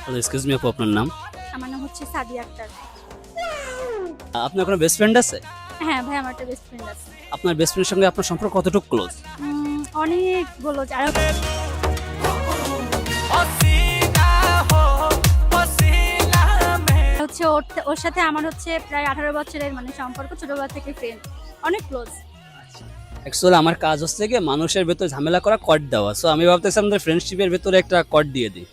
Hello, excuse me আপু, আপনার নাম? আমার নাম হচ্ছে সাদিয়া আক্তার। আপনার কোনো বেস্ট ফ্রেন্ড আছে? হ্যাঁ ভাই, আমার একটা বেস্ট ফ্রেন্ড আছে। আপনার বেস্ট ফ্রেন্ডের সঙ্গে আপনার সম্পর্ক কতটুকু ক্লোজ? অনেকগুলো যারা হচ্ছে ওর সাথে আমার হচ্ছে প্রায় 18 বছরের মানে সম্পর্ক, ছোটবেলা থেকে ফ্রেন্ড, অনেক ক্লোজ। অ্যাকচুয়ালি আমার কাজ হচ্ছে কি মানুষের ভেতর ঝামেলা করা কট দেওয়া, সো আমি ভাবতেছি আমাদের ফ্রেন্ডশিপের ভেতরে একটা কট দিয়ে দিই।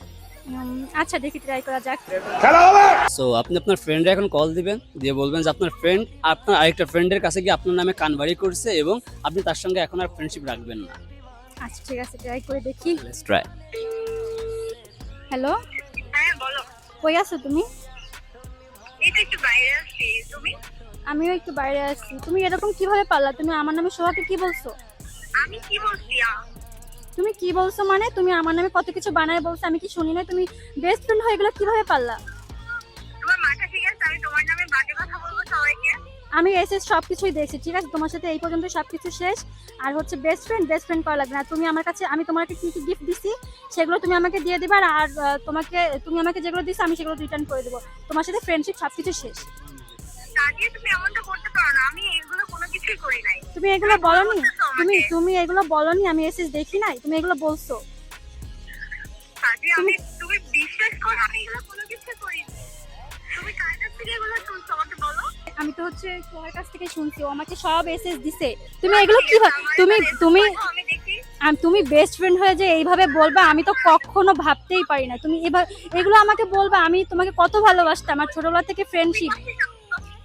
আচ্ছা, দেখি ট্রাই করা যাক। সো আপনি আপনার ফ্রেন্ডে এখন কল দিবেন, দিয়ে বলবেন যে আপনার ফ্রেন্ড আপনার আরেকটা ফ্রেন্ডের কাছে গিয়ে আপনার নামে কানবাড়ি করছে এবং আপনি তার সঙ্গে এখন আর ফ্রেন্ডশিপ রাখবেন না। আচ্ছা ঠিক আছে, ট্রাই করে দেখি। Let's try. হ্যালো, হ্যাঁ বলো। কই আছো তুমি? এই তো একটু বাইরে আছি। তুমি? আমিও একটু বাইরে আছি। তুমি এরকম কিভাবে পারলা? তুমি আমার নামে সোহাকে কি বলছো? আমি কি বলছি? তুমি কি বলছো মানে? তুমি আমার নামে কত কিছু বানায় বলছো, আমি কি শুনি না? তুমি বেস্ট ফ্রেন্ড হয়ে গেলে কিভাবে পারলা? তোমার মাথা ঠিক আছে? আমি তোমার নামে বাজে কথা বলবো সবাইকে? আমি এসএস সবকিছুই দেখছি, ঠিক আছে? তোমার সাথে এই পর্যন্ত সবকিছু শেষ। আর হচ্ছে বেস্ট ফ্রেন্ড করা লাগবে না। তুমি আমার কাছে, আমি তোমাকে কি কি গিফট দিছি সেগুলো তুমি আমাকে দিয়ে দিবা। আর তুমি আমাকে যেগুলো দিছো আমি সেগুলো রিটার্ন করে দেবো। তোমার সাথে ফ্রেন্ডশিপ সবকিছু শেষ। কাজে তুমি এমনটা করতে পারো না। আমি এগুলো কোনো কিছুই করি নাই। তুমি এগুলো বলনি, তুমি আমাকে। তুমি এগুলো বলনি, আমি এসএস দেখি নাই, তুমি এগুলো বলছো। কাজে তুমি বিশ্বাস করো আমি এগুলো কোনো কিছু করি নাই। তুমি কার কাছ থেকে এগুলো শুনছো আমাকে বলো? আমি তো হচ্ছে তোমার কাছ থেকে শুনছি, ও আমাকে সব এসএস দিছে। তুমি এগুলো কি তুমি তুমি আমি দেখি। তুমি বেস্ট ফ্রেন্ড হয়ে যে এইভাবে বলবা, আমি তো কখনো ভাবতেই পারি না। তুমি এগুলো আমাকে বলবা। আমি তোমাকে কত ভালোবাসতাম, আমার ছোটবেলা থেকে ফ্রেন্ডশিপ।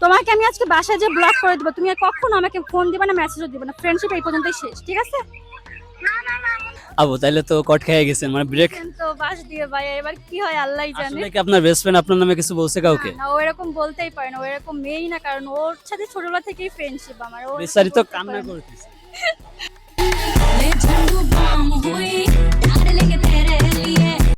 তোমাকে আমি আজকে বাসায় যে ব্লক করে দেবো, তুমি আর কখনো আমাকে ফোন দিবে না, মেসেজও দিবে না। ফ্রেন্ডশিপ এই পর্যন্তই শেষ, ঠিক আছে? না না না আবু তাইলে তো কট খেয়ে গেছেন, মানে ব্রেক। তো বাস দিয়ে ভাই, এবার কি হয় আল্লাহই জানে। আসলে কি আপনার বেস্ট ফ্রেন্ড আপনার নামে কিছু বলছে কাউকে? না, ও এরকম বলতেই পারে না, ও এরকম মেয়েই না, কারণ ওর সাথে ছোটবেলা থেকেই ফ্রেন্ডশিপ আমার। ও বিস্তারিত বলতে কান্না পারে না। করতেছে।